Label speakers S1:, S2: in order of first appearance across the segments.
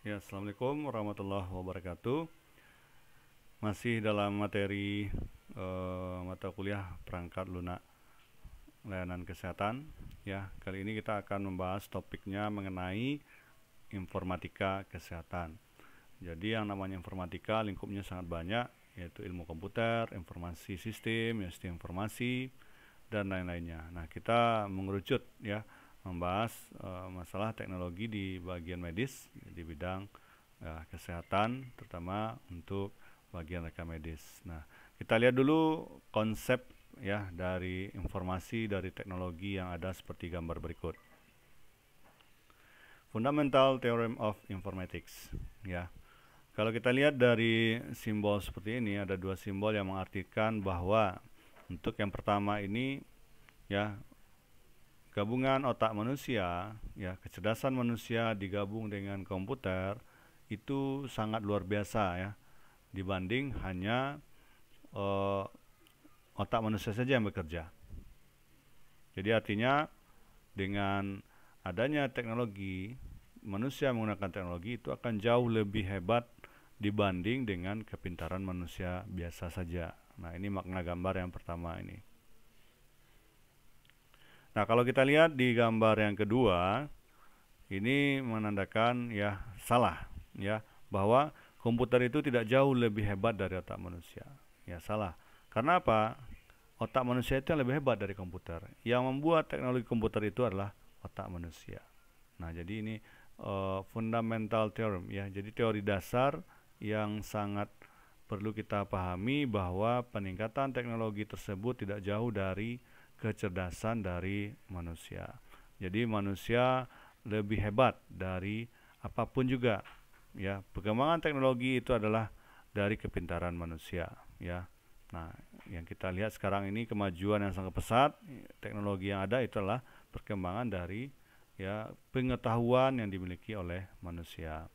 S1: Ya, Assalamualaikum warahmatullahi wabarakatuh. Masih dalam materi mata kuliah perangkat lunak layanan kesehatan. Ya, kali ini kita akan membahas topiknya mengenai informatika kesehatan. Jadi yang namanya informatika lingkupnya sangat banyak, yaitu ilmu komputer, informasi sistem, sistem informasi, dan lain-lainnya. Nah, kita mengerucut ya membahas masalah teknologi di bagian medis di bidang kesehatan, terutama untuk bagian reka medis. Nah, kita lihat dulu konsep ya dari informasi dari teknologi yang ada seperti gambar berikut. Fundamental Theorem of Informatics ya. Kalau kita lihat dari simbol seperti ini, ada dua simbol yang mengartikan bahwa untuk yang pertama ini ya, gabungan otak manusia, ya, kecerdasan manusia digabung dengan komputer itu sangat luar biasa ya, dibanding hanya otak manusia saja yang bekerja. Jadi artinya dengan adanya teknologi, manusia menggunakan teknologi itu akan jauh lebih hebat dibanding dengan kepintaran manusia biasa saja. Nah, ini makna gambar yang pertama ini. Nah, kalau kita lihat di gambar yang kedua, ini menandakan ya salah ya, bahwa komputer itu tidak jauh lebih hebat dari otak manusia. Ya, salah. Karena apa? Otak manusia itu yang lebih hebat dari komputer. Yang membuat teknologi komputer itu adalah otak manusia. Nah, jadi ini fundamental theorem ya. Jadi teori dasar yang sangat perlu kita pahami bahwa peningkatan teknologi tersebut tidak jauh dari kecerdasan dari manusia. Jadi manusia lebih hebat dari apapun juga ya. Perkembangan teknologi itu adalah dari kepintaran manusia ya. Nah, yang kita lihat sekarang ini kemajuan yang sangat pesat, teknologi yang ada itu adalah perkembangan dari ya pengetahuan yang dimiliki oleh manusia.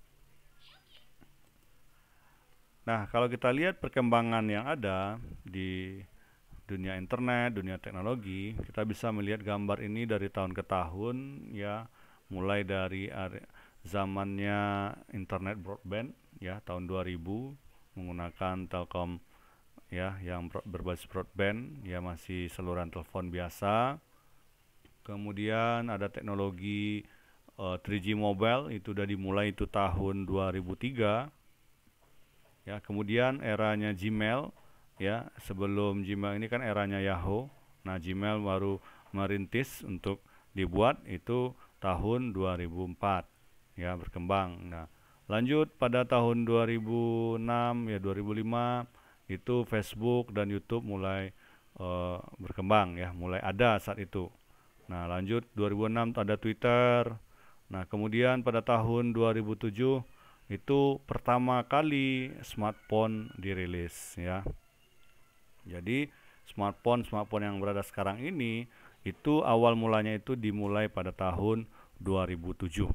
S1: Nah, kalau kita lihat perkembangan yang ada di dunia internet, dunia teknologi, kita bisa melihat gambar ini dari tahun ke tahun ya, mulai dari zamannya internet broadband ya, tahun 2000 menggunakan Telkom ya, yang berbasis broadband ya, masih saluran telepon biasa. Kemudian ada teknologi 3G mobile, itu udah dimulai itu tahun 2003 ya. Kemudian eranya Gmail ya, sebelum Gmail ini kan eranya Yahoo. Nah, Gmail baru merintis untuk dibuat itu tahun 2004 ya, berkembang. Nah, lanjut pada tahun 2006 ya, 2005 itu Facebook dan YouTube mulai berkembang ya, mulai ada saat itu. Nah, lanjut 2006 ada Twitter. Nah, kemudian pada tahun 2007 itu pertama kali smartphone dirilis ya. Jadi smartphone yang berada sekarang ini itu awal mulanya itu dimulai pada tahun 2007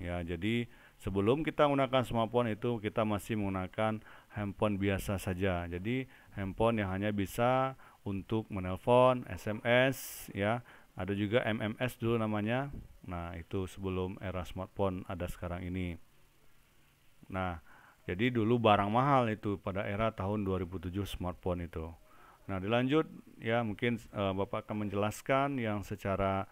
S1: ya. Jadi sebelum kita menggunakan smartphone itu kita masih menggunakan handphone biasa saja. Jadi handphone yang hanya bisa untuk menelpon, SMS ya, ada juga MMS dulu namanya. Nah, itu sebelum era smartphone ada sekarang ini. Nah, jadi dulu barang mahal itu pada era tahun 2007 smartphone itu. Nah, dilanjut ya, mungkin Bapak akan menjelaskan yang secara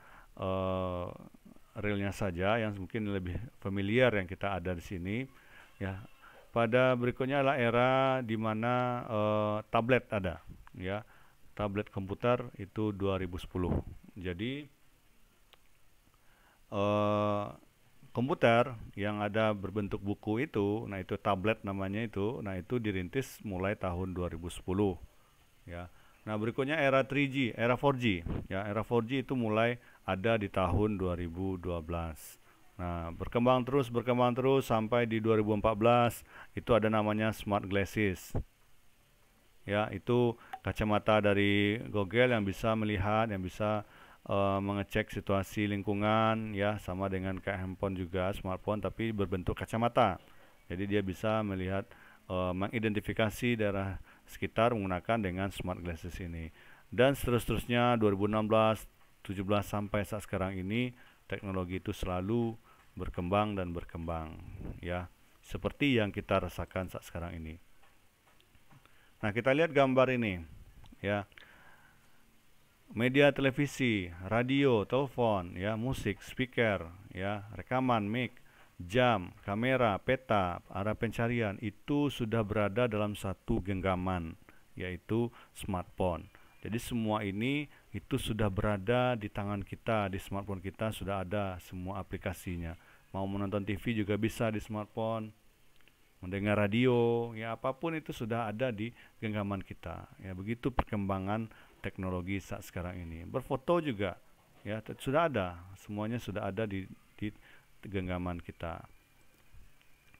S1: realnya saja, yang mungkin lebih familiar yang kita ada di sini ya. Pada berikutnya adalah era di mana tablet ada ya. Tablet komputer itu 2010. Jadi komputer yang ada berbentuk buku itu, nah itu tablet namanya itu, nah itu dirintis mulai tahun 2010 ya. Nah, berikutnya era 3G, era 4G ya, era 4G itu mulai ada di tahun 2012. Nah, berkembang terus sampai di 2014 itu ada namanya smart glasses ya, itu kacamata dari Google yang bisa melihat, yang bisa mengecek situasi lingkungan ya, sama dengan kayak handphone juga, smartphone tapi berbentuk kacamata. Jadi dia bisa melihat, mengidentifikasi daerah sekitar menggunakan dengan smart glasses ini. Dan seterusnya 2016, 17 sampai saat sekarang ini teknologi itu selalu berkembang dan berkembang, ya, seperti yang kita rasakan saat sekarang ini. Nah, kita lihat gambar ini, ya. Media televisi, radio, telepon, ya, musik, speaker, ya, rekaman, mic, jam, kamera, peta, arah pencarian itu sudah berada dalam satu genggaman, yaitu smartphone. Jadi semua ini itu sudah berada di tangan kita, di smartphone kita sudah ada semua aplikasinya. Mau menonton TV juga bisa di smartphone, mendengar radio, ya apapun itu sudah ada di genggaman kita. Ya begitu perkembangan teknologi saat sekarang ini. Berfoto juga, ya sudah ada, semuanya sudah ada di genggaman kita.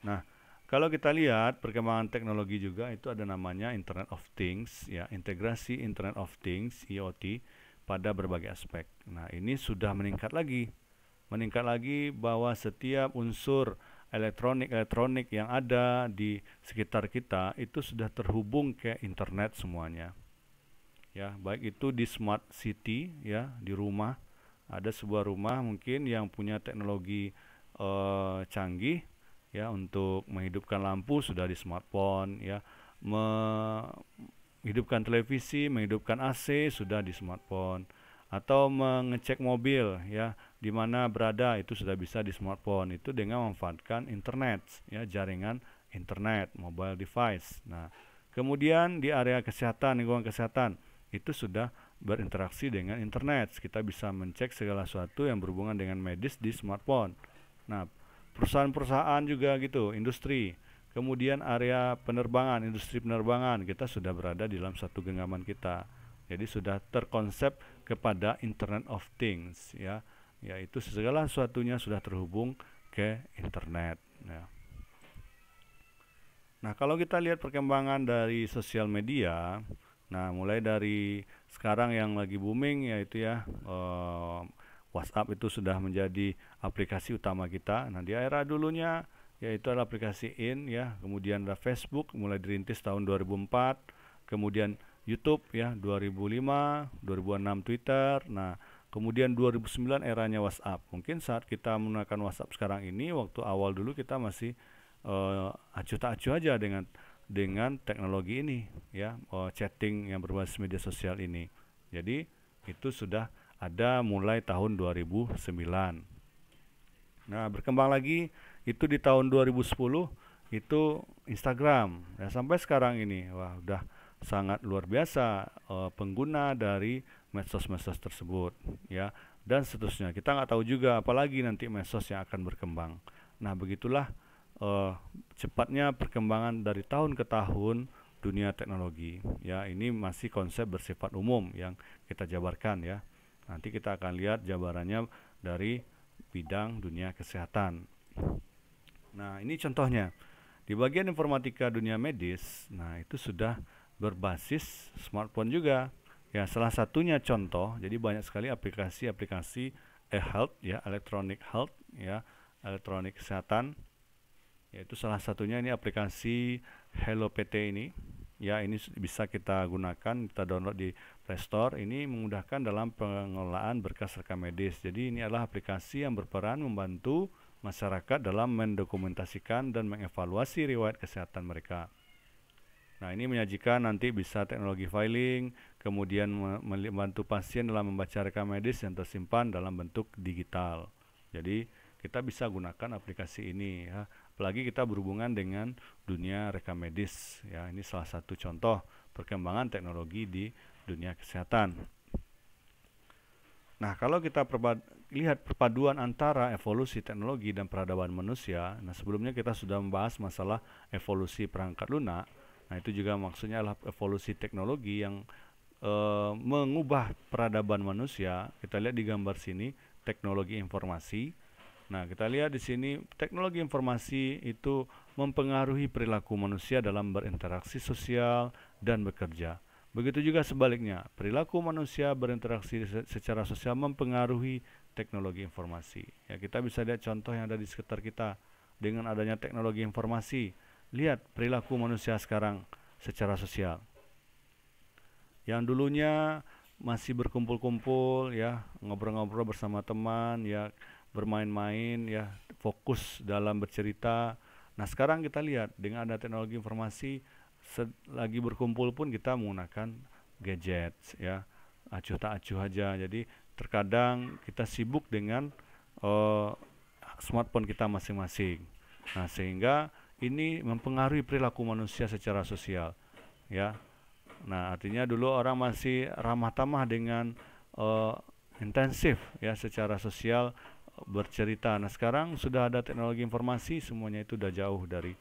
S1: Nah, kalau kita lihat perkembangan teknologi juga itu ada namanya Internet of Things, ya integrasi Internet of Things (IoT) pada berbagai aspek. Nah, ini sudah meningkat lagi bahwa setiap unsur elektronik yang ada di sekitar kita itu sudah terhubung ke internet semuanya. Ya, baik itu di smart city, ya, di rumah. Ada sebuah rumah mungkin yang punya teknologi canggih, ya, untuk menghidupkan lampu sudah di smartphone, ya. Menghidupkan televisi, menghidupkan AC sudah di smartphone, atau mengecek mobil, ya, di mana berada itu sudah bisa di smartphone, itu dengan memanfaatkan internet, ya, jaringan internet, mobile device. Nah, kemudian di area kesehatan, lingkungan kesehatan itu sudah berinteraksi dengan internet. Kita bisa mencek segala sesuatu yang berhubungan dengan medis di smartphone. Nah, perusahaan-perusahaan juga gitu, industri. Kemudian area penerbangan, industri penerbangan, kita sudah berada di dalam satu genggaman kita. Jadi sudah terkonsep kepada Internet of Things, ya, yaitu segala sesuatunya sudah terhubung ke internet. Ya. Nah, kalau kita lihat perkembangan dari sosial media, nah mulai dari sekarang yang lagi booming yaitu, ya, WhatsApp itu sudah menjadi aplikasi utama kita. Nah, di era dulunya yaitu adalah aplikasi ya, kemudian ada Facebook mulai dirintis tahun 2004, kemudian YouTube, ya, 2005, 2006 Twitter. Nah, kemudian 2009 eranya WhatsApp. Mungkin saat kita menggunakan WhatsApp sekarang ini, waktu awal dulu kita masih acuh tak acuh aja dengan teknologi ini, ya, chatting yang berbasis media sosial ini. Jadi itu sudah ada mulai tahun 2009. Nah, berkembang lagi itu di tahun 2010 itu Instagram. Ya, sampai sekarang ini, wah, udah sangat luar biasa pengguna dari medsos-medsos tersebut, ya, dan seterusnya. Kita nggak tahu juga apalagi nanti medsos yang akan berkembang. Nah, begitulah cepatnya perkembangan dari tahun ke tahun dunia teknologi, ya. Ini masih konsep bersifat umum yang kita jabarkan, ya. Nanti kita akan lihat jabarannya dari bidang dunia kesehatan. Nah, ini contohnya di bagian informatika dunia medis. Nah, itu sudah berbasis smartphone juga, ya. Salah satunya contoh, jadi banyak sekali aplikasi-aplikasi e-health, ya, electronic health, ya, elektronik kesehatan. Yaitu salah satunya ini aplikasi Hello PT ini, ya, ini bisa kita gunakan, kita download di Play Store. Ini memudahkan dalam pengelolaan berkas rekam medis. Jadi ini adalah aplikasi yang berperan membantu masyarakat dalam mendokumentasikan dan mengevaluasi riwayat kesehatan mereka. Nah, ini menyajikan nanti bisa teknologi filing, kemudian membantu pasien dalam membaca rekam medis yang tersimpan dalam bentuk digital. Jadi kita bisa gunakan aplikasi ini, ya. Apalagi kita berhubungan dengan dunia rekam medis, ya. Ini salah satu contoh perkembangan teknologi di dunia kesehatan. Nah, kalau kita lihat perpaduan antara evolusi teknologi dan peradaban manusia, nah sebelumnya kita sudah membahas masalah evolusi perangkat lunak. Nah, itu juga maksudnya adalah evolusi teknologi yang mengubah peradaban manusia. Kita lihat di gambar sini, teknologi informasi. Nah, kita lihat di sini teknologi informasi itu mempengaruhi perilaku manusia dalam berinteraksi sosial dan bekerja. Begitu juga sebaliknya, perilaku manusia berinteraksi secara sosial mempengaruhi teknologi informasi. Ya, kita bisa lihat contoh yang ada di sekitar kita dengan adanya teknologi informasi. Lihat perilaku manusia sekarang secara sosial. Yang dulunya masih berkumpul-kumpul, ya, ngobrol-ngobrol bersama teman, ya, bermain-main ya, fokus dalam bercerita. Nah, sekarang kita lihat dengan ada teknologi informasi, lagi berkumpul pun kita menggunakan gadget ya, acuh tak acuh aja. Jadi terkadang kita sibuk dengan uh, smartphone kita masing-masing. Nah, sehingga ini mempengaruhi perilaku manusia secara sosial ya. Nah, artinya dulu orang masih ramah tamah dengan uh, intensif ya secara sosial bercerita. Nah, sekarang sudah ada teknologi informasi, semuanya itu sudah jauh dari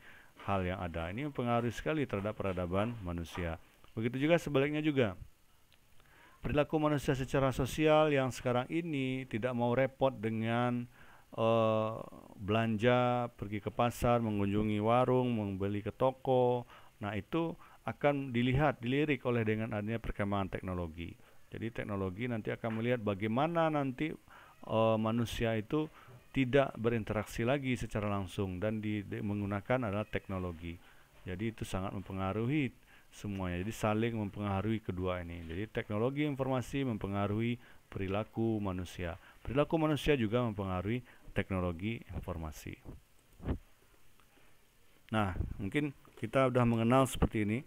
S1: hal yang ada. Ini mempengaruhi sekali terhadap peradaban manusia. Begitu juga sebaliknya juga. Perilaku manusia secara sosial yang sekarang ini tidak mau repot dengan belanja, pergi ke pasar, mengunjungi warung, membeli ke toko. Nah, itu akan dilirik oleh dengan adanya perkembangan teknologi. Jadi teknologi nanti akan melihat bagaimana nanti manusia itu tidak berinteraksi lagi secara langsung dan menggunakan adalah teknologi. Jadi itu sangat mempengaruhi semuanya. Jadi saling mempengaruhi kedua ini. Jadi teknologi informasi mempengaruhi perilaku manusia. Perilaku manusia juga mempengaruhi teknologi informasi. Nah, mungkin kita sudah mengenal seperti ini.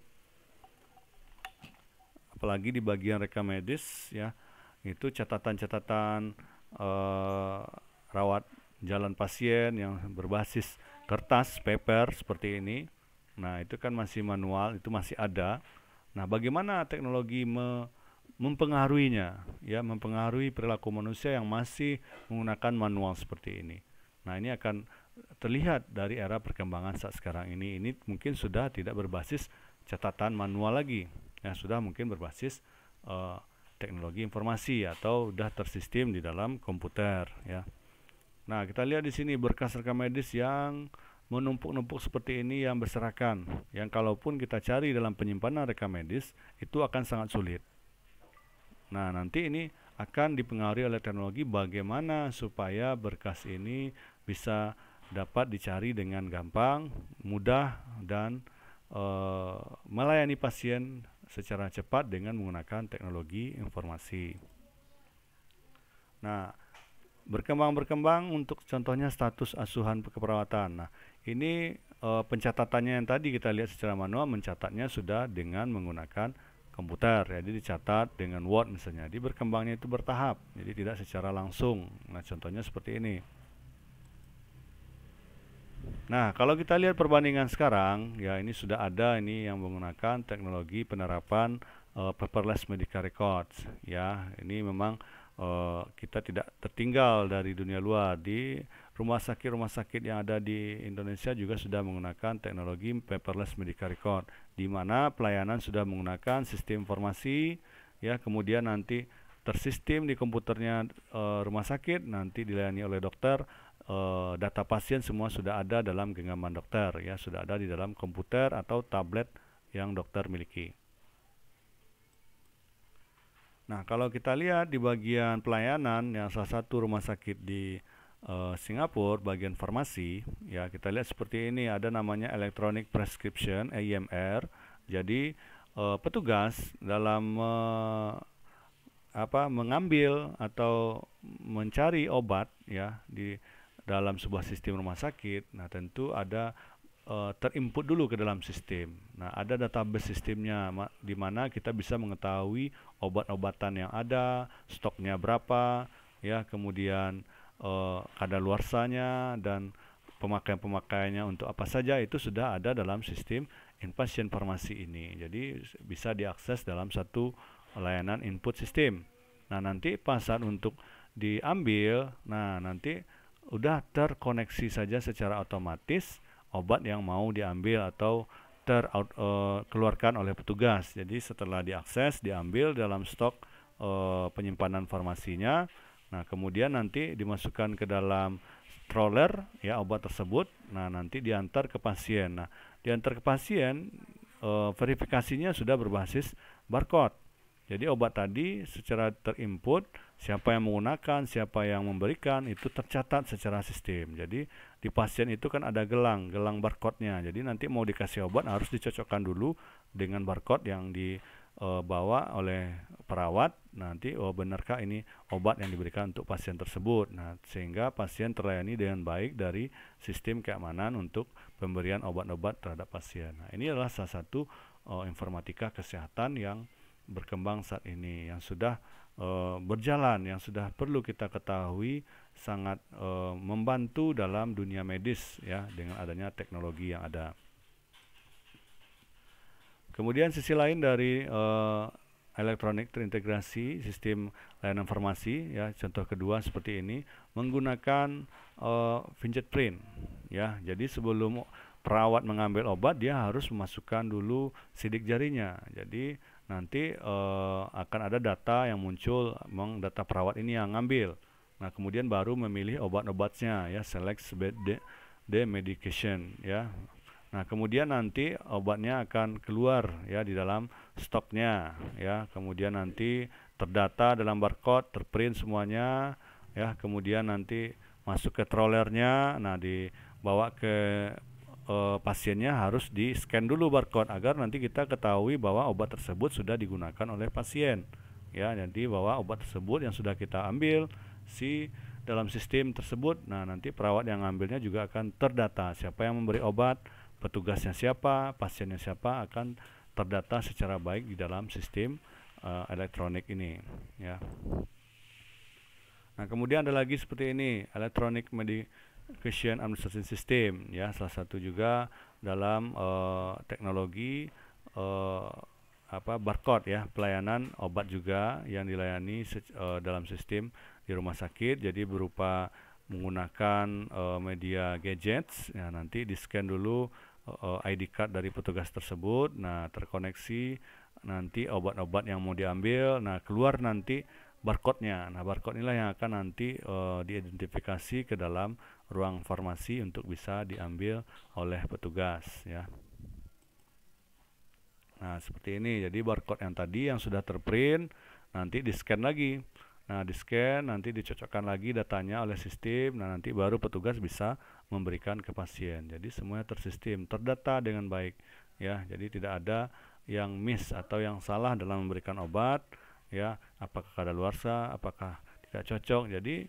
S1: Apalagi di bagian rekam medis ya, itu catatan-catatan rawat jalan pasien yang berbasis kertas, paper seperti ini. Nah, itu kan masih manual, itu masih ada. Nah, bagaimana teknologi mempengaruhinya, ya, mempengaruhi perilaku manusia yang masih menggunakan manual seperti ini. Nah, ini akan terlihat dari era perkembangan saat sekarang ini. Ini mungkin sudah tidak berbasis catatan manual lagi, ya, sudah mungkin berbasis teknologi informasi atau sudah tersistem di dalam komputer, ya. Nah, kita lihat di sini berkas rekam medis yang menumpuk-numpuk seperti ini yang berserakan, yang kalaupun kita cari dalam penyimpanan rekam medis itu akan sangat sulit. Nah, nanti ini akan dipengaruhi oleh teknologi bagaimana supaya berkas ini bisa dapat dicari dengan gampang, mudah, dan melayani pasien secara cepat dengan menggunakan teknologi informasi. Nah, berkembang untuk contohnya status asuhan keperawatan. Nah, ini pencatatannya yang tadi kita lihat secara manual, mencatatnya sudah dengan menggunakan komputer. Jadi dicatat dengan Word misalnya. Jadi berkembangnya itu bertahap, jadi tidak secara langsung. Nah, contohnya seperti ini. Nah, kalau kita lihat perbandingan sekarang, ya ini sudah ada ini yang menggunakan teknologi penerapan paperless medical records. Ya, ini memang kita tidak tertinggal dari dunia luar. Di rumah sakit yang ada di Indonesia juga sudah menggunakan teknologi paperless medical record, di mana pelayanan sudah menggunakan sistem informasi, ya, kemudian nanti tersistem di komputernya rumah sakit, nanti dilayani oleh dokter. Data pasien semua sudah ada dalam genggaman dokter, ya, sudah ada di dalam komputer atau tablet yang dokter miliki. Nah, kalau kita lihat di bagian pelayanan yang salah satu rumah sakit di Singapura, bagian farmasi, ya, kita lihat seperti ini, ada namanya Electronic Prescription (EMR). Jadi petugas dalam mengambil atau mencari obat, ya, di dalam sebuah sistem rumah sakit. Nah, tentu ada terinput dulu ke dalam sistem. Nah, ada database sistemnya di mana kita bisa mengetahui obat-obatan yang ada, stoknya berapa, ya, kemudian kadaluarsanya dan pemakaian-pemakaiannya untuk apa saja, itu sudah ada dalam sistem inpatient farmasi ini. Jadi bisa diakses dalam satu layanan input sistem. Nah, nanti pas saat untuk diambil, nah nanti udah terkoneksi saja secara otomatis obat yang mau diambil atau keluarkan oleh petugas. Jadi setelah diakses, diambil dalam stok penyimpanan farmasinya. Nah, kemudian nanti dimasukkan ke dalam stroller, ya, obat tersebut. Nah, nanti diantar ke pasien. Nah, diantar ke pasien, verifikasinya sudah berbasis barcode. Jadi obat tadi secara terinput, siapa yang menggunakan, siapa yang memberikan, itu tercatat secara sistem. Jadi di pasien itu kan ada gelang barcode-nya. Jadi nanti mau dikasih obat harus dicocokkan dulu dengan barcode yang dibawa oleh perawat, nanti benarkah ini obat yang diberikan untuk pasien tersebut. Nah, sehingga pasien terlayani dengan baik dari sistem keamanan untuk pemberian obat-obat terhadap pasien. Nah, ini adalah salah satu informatika kesehatan yang berkembang saat ini, yang sudah berjalan, yang sudah perlu kita ketahui, sangat membantu dalam dunia medis ya, dengan adanya teknologi yang ada. Kemudian sisi lain dari elektronik terintegrasi sistem layanan farmasi ya, contoh kedua seperti ini menggunakan fingerprint ya. Jadi sebelum perawat mengambil obat, dia harus memasukkan dulu sidik jarinya. Jadi nanti akan ada data yang muncul, memang data perawat ini yang ngambil. Nah, kemudian baru memilih obat-obatnya ya, select the medication ya. Nah, kemudian nanti obatnya akan keluar ya di dalam stoknya ya. Kemudian nanti terdata dalam barcode, terprint semuanya ya. Kemudian nanti masuk ke trollernya. Nah, dibawa ke pasiennya, harus di-scan dulu barcode agar nanti kita ketahui bahwa obat tersebut sudah digunakan oleh pasien. Ya, jadi bahwa obat tersebut yang sudah kita ambil dalam sistem tersebut. Nah, nanti perawat yang ngambilnya juga akan terdata, siapa yang memberi obat, petugasnya siapa, pasiennya siapa, akan terdata secara baik di dalam sistem elektronik ini ya. Nah, kemudian ada lagi seperti ini, Electronic Medication Administration System ya, salah satu juga dalam teknologi barcode ya, pelayanan obat juga yang dilayani dalam sistem di rumah sakit. Jadi berupa menggunakan media gadgets ya, nanti di-scan dulu ID card dari petugas tersebut. Nah, terkoneksi nanti obat-obat yang mau diambil. Nah, keluar nanti barcode-nya. Nah, barcode inilah yang akan nanti diidentifikasi ke dalam ruang farmasi untuk bisa diambil oleh petugas ya. Nah, seperti ini. Jadi barcode yang tadi yang sudah terprint nanti di-scan lagi. Nah, di-scan nanti dicocokkan lagi datanya oleh sistem. Nah, nanti baru petugas bisa memberikan ke pasien. Jadi semuanya tersistem, terdata dengan baik ya. Jadi tidak ada yang miss atau yang salah dalam memberikan obat ya, apakah kadaluarsa, apakah tidak cocok. Jadi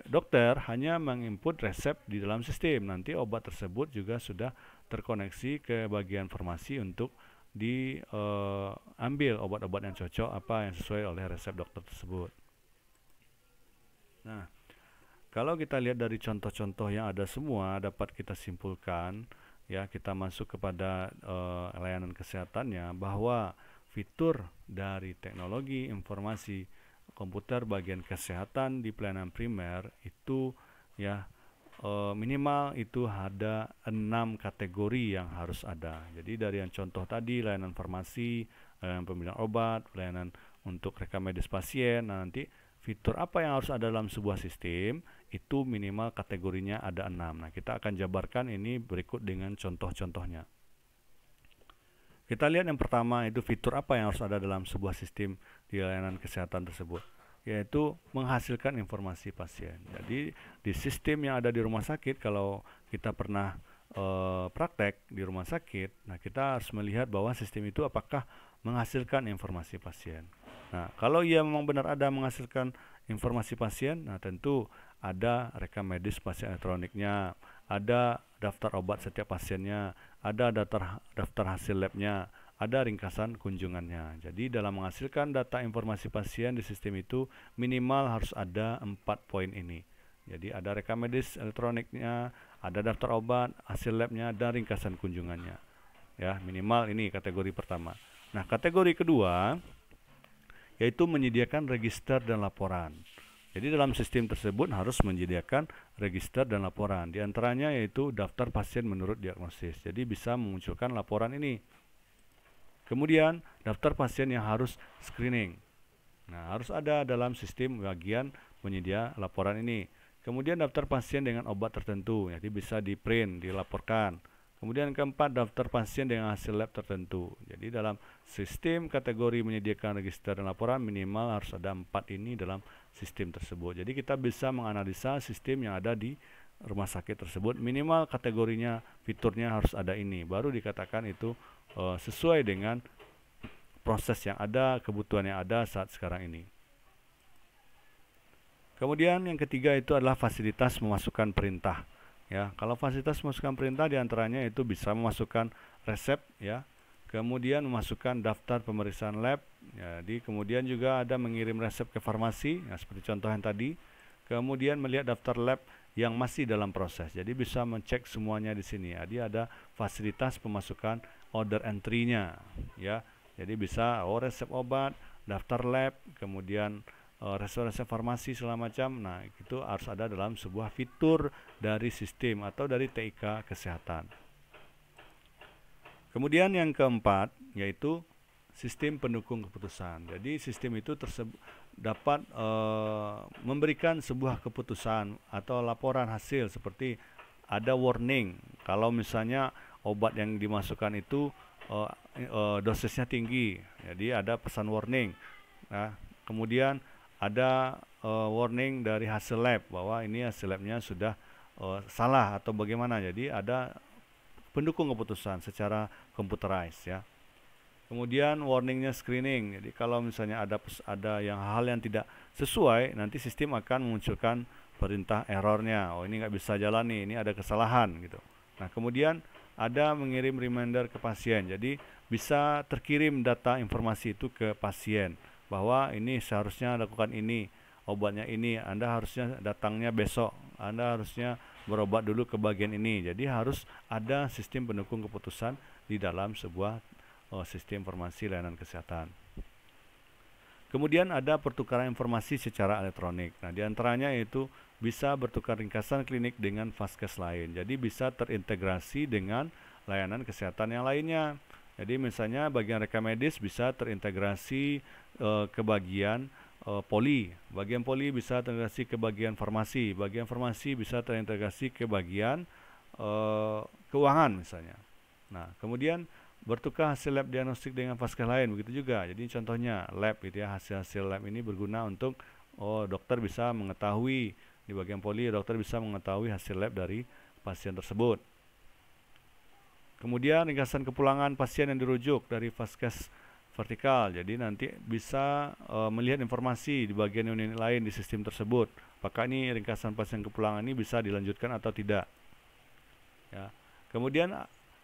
S1: dokter hanya menginput resep di dalam sistem. Nanti obat tersebut juga sudah terkoneksi ke bagian farmasi untuk diambil obat-obat yang cocok, apa yang sesuai oleh resep dokter tersebut. Nah, kalau kita lihat dari contoh-contoh yang ada semua, dapat kita simpulkan ya, kita masuk kepada layanan kesehatannya, bahwa fitur dari teknologi informasi komputer bagian kesehatan di pelayanan primer itu ya, minimal itu ada 6 kategori yang harus ada. Jadi dari yang contoh tadi, layanan farmasi, layanan pembelian obat, layanan untuk rekam medis pasien. Nah, nanti fitur apa yang harus ada dalam sebuah sistem itu minimal kategorinya ada 6. Nah, kita akan jabarkan ini berikut dengan contoh-contohnya. Kita lihat yang pertama, itu fitur apa yang harus ada dalam sebuah sistem di layanan kesehatan tersebut, yaitu menghasilkan informasi pasien. Jadi di sistem yang ada di rumah sakit, kalau kita pernah praktek di rumah sakit, nah kita harus melihat bahwa sistem itu apakah menghasilkan informasi pasien. Nah, kalau ia memang benar ada menghasilkan informasi pasien, nah tentu ada rekam medis pasien elektroniknya, ada daftar obat setiap pasiennya, ada daftar hasil labnya, ada ringkasan kunjungannya. Jadi dalam menghasilkan data informasi pasien di sistem itu minimal harus ada 4 poin ini. Jadi ada rekam medis elektroniknya, ada daftar obat, hasil labnya, dan ringkasan kunjungannya. Ya, minimal ini kategori pertama. Nah, kategori kedua yaitu menyediakan register dan laporan. Jadi dalam sistem tersebut harus menyediakan register dan laporan. Di antaranya yaitu daftar pasien menurut diagnosis. Jadi bisa memunculkan laporan ini. Kemudian daftar pasien yang harus screening. Nah, harus ada dalam sistem bagian penyedia laporan ini. Kemudian daftar pasien dengan obat tertentu, jadi bisa di-print, dilaporkan. Kemudian keempat, daftar pasien dengan hasil lab tertentu. Jadi dalam sistem kategori menyediakan register dan laporan minimal harus ada 4 ini dalam sistem tersebut. Jadi kita bisa menganalisa sistem yang ada di rumah sakit tersebut, minimal kategorinya, fiturnya harus ada ini, baru dikatakan itu sesuai dengan proses yang ada, kebutuhan yang ada saat sekarang ini. Kemudian yang ketiga itu adalah fasilitas memasukkan perintah. Ya, kalau fasilitas memasukkan perintah diantaranya itu bisa memasukkan resep, ya, kemudian memasukkan daftar pemeriksaan lab, ya, jadi kemudian juga ada mengirim resep ke farmasi, ya, seperti contoh yang tadi. Kemudian melihat daftar lab yang masih dalam proses, jadi bisa mencek semuanya di sini. Jadi ada fasilitas pemasukan order entry-nya, ya. Jadi bisa resep obat, daftar lab, kemudian resep-resep farmasi segala macam. Nah, itu harus ada dalam sebuah fitur dari sistem atau dari TIK kesehatan. Kemudian yang keempat yaitu sistem pendukung keputusan. Jadi sistem itu dapat memberikan sebuah keputusan atau laporan hasil, seperti ada warning kalau misalnya obat yang dimasukkan itu dosisnya tinggi. Jadi ada pesan warning. Nah, kemudian ada warning dari hasil lab bahwa ini hasil labnya sudah salah atau bagaimana. Jadi ada pendukung keputusan secara computerized, ya. Kemudian warningnya screening. Jadi kalau misalnya ada yang hal yang tidak sesuai, nanti sistem akan memunculkan perintah errornya. Oh, ini nggak bisa jalan nih, ini ada kesalahan gitu. Nah, kemudian ada mengirim reminder ke pasien. Jadi bisa terkirim data informasi itu ke pasien bahwa ini seharusnya lakukan ini, obatnya ini, Anda harusnya datangnya besok, Anda harusnya berobat dulu ke bagian ini. Jadi harus ada sistem pendukung keputusan di dalam sebuah sistem informasi layanan kesehatan. Kemudian ada pertukaran informasi secara elektronik. Nah, diantaranya itu bisa bertukar ringkasan klinik dengan vaskes lain. Jadi bisa terintegrasi dengan layanan kesehatan yang lainnya. Jadi misalnya bagian rekam medis bisa terintegrasi ke bagian poli. Bagian poli bisa terintegrasi ke bagian farmasi. Bagian farmasi bisa terintegrasi ke bagian keuangan misalnya. Nah, kemudian bertukar hasil lab diagnostik dengan vaskes lain, begitu juga. Jadi contohnya lab gitu ya, hasil lab ini berguna untuk dokter bisa mengetahui, di bagian poli dokter bisa mengetahui hasil lab dari pasien tersebut. Kemudian ringkasan kepulangan pasien yang dirujuk dari vaskes vertikal. Jadi nanti bisa melihat informasi di bagian unit lain di sistem tersebut. Apakah ini ringkasan pasien kepulangan ini bisa dilanjutkan atau tidak. Ya. Kemudian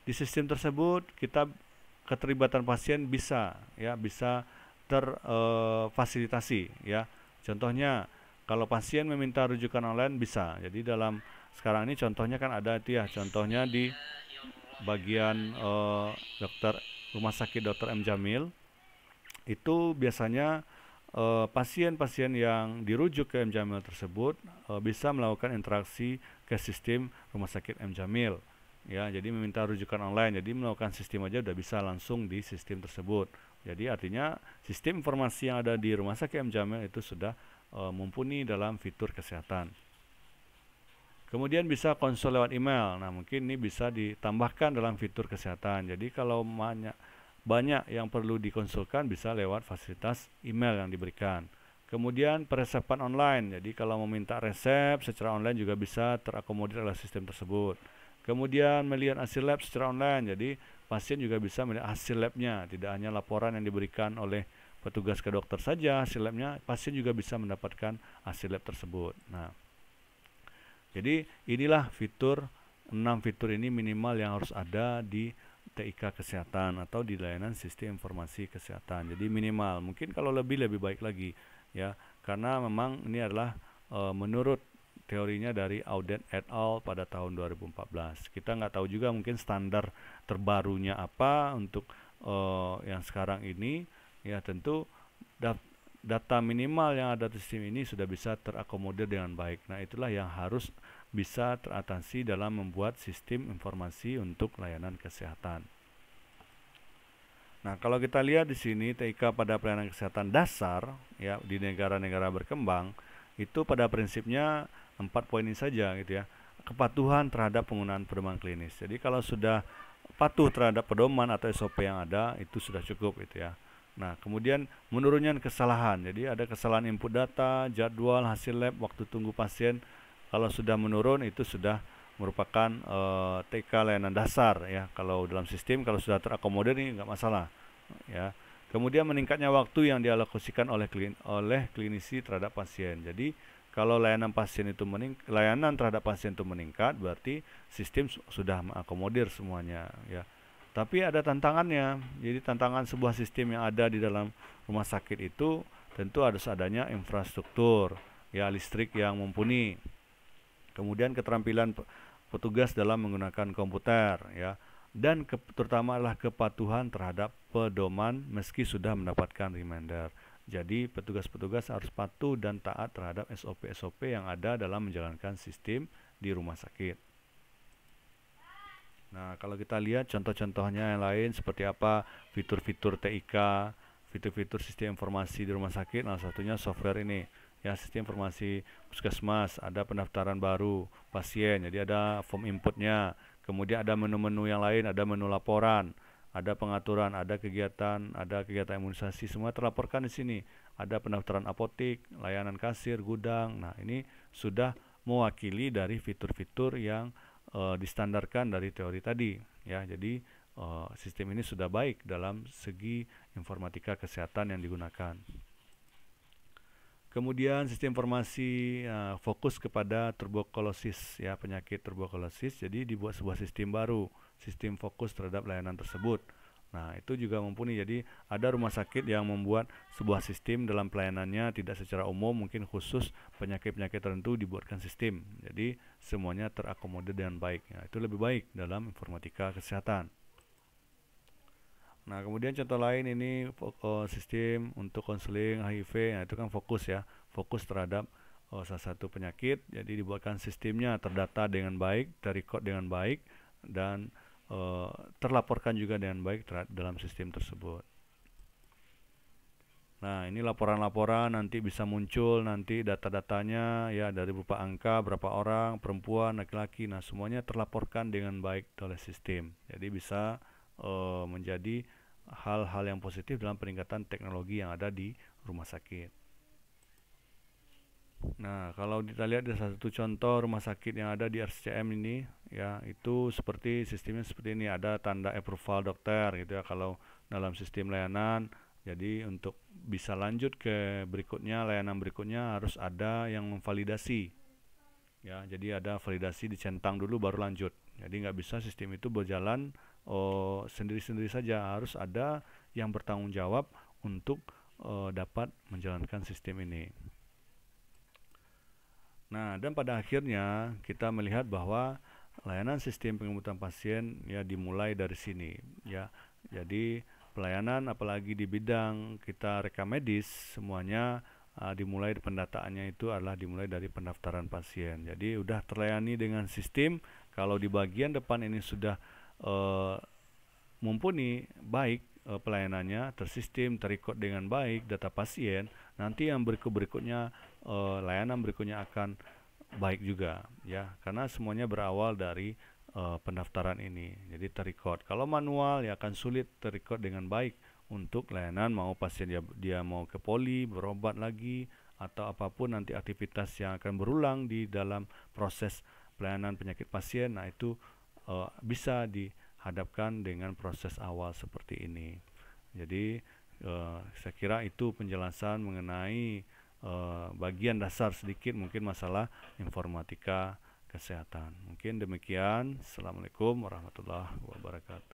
S1: di sistem tersebut kita keterlibatan pasien bisa terfasilitasi, ya. Contohnya kalau pasien meminta rujukan online bisa. Jadi dalam sekarang ini contohnya kan ada itu ya, contohnya di bagian rumah sakit Dr. M. Jamil itu biasanya pasien-pasien yang dirujuk ke M. Jamil tersebut bisa melakukan interaksi ke sistem rumah sakit M. Jamil, ya. Jadi meminta rujukan online, jadi melakukan sistem aja udah bisa langsung di sistem tersebut. Jadi artinya sistem informasi yang ada di rumah sakit M. Jamil itu sudah mumpuni dalam fitur kesehatan. Kemudian bisa konsul lewat email. Nah, mungkin ini bisa ditambahkan dalam fitur kesehatan. Jadi kalau banyak yang perlu dikonsulkan bisa lewat fasilitas email yang diberikan. Kemudian peresepan online. Jadi kalau meminta resep secara online juga bisa terakomodir oleh sistem tersebut. Kemudian melihat hasil lab secara online. Jadi pasien juga bisa melihat hasil labnya, tidak hanya laporan yang diberikan oleh petugas ke dokter saja hasil labnya, pasien juga bisa mendapatkan hasil lab tersebut. Nah, jadi inilah 6 fitur ini minimal yang harus ada di TIK kesehatan atau di layanan sistem informasi kesehatan. Jadi minimal, mungkin kalau lebih baik lagi, ya, karena memang ini adalah menurut teorinya dari Audet et al. Pada tahun 2014. Kita nggak tahu juga mungkin standar terbarunya apa untuk yang sekarang ini, ya. Tentu data minimal yang ada di sistem ini sudah bisa terakomodir dengan baik. Nah, itulah yang harus bisa teratasi dalam membuat sistem informasi untuk layanan kesehatan. Nah, kalau kita lihat di sini TIK pada pelayanan kesehatan dasar, ya, di negara-negara berkembang itu pada prinsipnya 4 poin ini saja gitu ya. Kepatuhan terhadap penggunaan pedoman klinis. Jadi kalau sudah patuh terhadap pedoman atau SOP yang ada itu sudah cukup gitu ya. Nah, kemudian menurunnya kesalahan. Jadi ada kesalahan input data, jadwal, hasil lab, waktu tunggu pasien. Kalau sudah menurun itu sudah merupakan TIK layanan dasar, ya. Kalau dalam sistem kalau sudah terakomodir ini nggak masalah, ya. Kemudian meningkatnya waktu yang dialokasikan oleh klinisi terhadap pasien. Jadi kalau layanan terhadap pasien itu meningkat, berarti sistem sudah mengakomodir semuanya, ya. Tapi ada tantangannya. Jadi tantangan sebuah sistem yang ada di dalam rumah sakit itu tentu harus adanya infrastruktur, ya, listrik yang mumpuni. Kemudian keterampilan petugas dalam menggunakan komputer, ya, dan terutama adalah kepatuhan terhadap pedoman meski sudah mendapatkan reminder. Jadi petugas-petugas harus patuh dan taat terhadap SOP-SOP yang ada dalam menjalankan sistem di rumah sakit. Nah, kalau kita lihat contoh-contohnya yang lain seperti apa fitur-fitur TIK, fitur-fitur sistem informasi di rumah sakit, salah satunya software ini. Ya, sistem informasi puskesmas, ada pendaftaran baru pasien, jadi ada form inputnya, kemudian ada menu-menu yang lain, ada menu laporan, ada pengaturan, ada kegiatan imunisasi, semua terlaporkan di sini. Ada pendaftaran apotik, layanan kasir, gudang. Nah, ini sudah mewakili dari fitur-fitur yang distandarkan dari teori tadi, ya. Jadi sistem ini sudah baik dalam segi informatika kesehatan yang digunakan. Kemudian sistem informasi fokus kepada tuberkulosis, ya, penyakit tuberkulosis. Jadi dibuat sebuah sistem baru, sistem fokus terhadap layanan tersebut. Nah, itu juga mumpuni. Jadi ada rumah sakit yang membuat sebuah sistem dalam pelayanannya tidak secara umum, mungkin khusus penyakit-penyakit tertentu dibuatkan sistem. Jadi semuanya terakomodir dengan baik. Ya, itu lebih baik dalam informatika kesehatan. Nah, kemudian contoh lain ini sistem untuk konseling HIV. Nah, itu kan fokus, ya, fokus terhadap salah satu penyakit. Jadi dibuatkan sistemnya terdata dengan baik, terrecord dengan baik, dan terlaporkan juga dengan baik dalam sistem tersebut. Nah, ini laporan-laporan nanti bisa muncul nanti data-datanya, ya, dari berupa angka berapa orang, perempuan, laki-laki. Nah, semuanya terlaporkan dengan baik oleh sistem. Jadi bisa menjadi hal-hal yang positif dalam peningkatan teknologi yang ada di rumah sakit. Nah, kalau kita lihat di salah satu contoh rumah sakit yang ada di RSCM ini, ya, itu seperti sistemnya seperti ini, ada tanda approval dokter, gitu ya, kalau dalam sistem layanan. Jadi untuk bisa lanjut ke berikutnya, layanan berikutnya harus ada yang memvalidasi, ya. Jadi ada validasi dicentang dulu baru lanjut. Jadi nggak bisa sistem itu berjalan sendiri-sendiri saja, harus ada yang bertanggung jawab untuk dapat menjalankan sistem ini. Nah, dan pada akhirnya kita melihat bahwa layanan sistem penjemputan pasien, ya, dimulai dari sini, ya. Jadi pelayanan apalagi di bidang kita rekam medis semuanya dimulai pendataannya itu adalah dimulai dari pendaftaran pasien. Jadi udah terlayani dengan sistem. Kalau di bagian depan ini sudah mumpuni baik pelayanannya, tersistem, terrecord dengan baik data pasien, nanti yang berikutnya layanan berikutnya akan baik juga, ya, karena semuanya berawal dari pendaftaran ini. Jadi terrecord. Kalau manual, ya, akan sulit terrecord dengan baik untuk layanan, mau pasien dia mau ke poli, berobat lagi, atau apapun nanti aktivitas yang akan berulang di dalam proses pelayanan penyakit pasien. Nah, itu bisa dihadapkan dengan proses awal seperti ini. Jadi saya kira itu penjelasan mengenai bagian dasar sedikit mungkin masalah informatika kesehatan. Mungkin demikian. Assalamualaikum warahmatullahi wabarakatuh.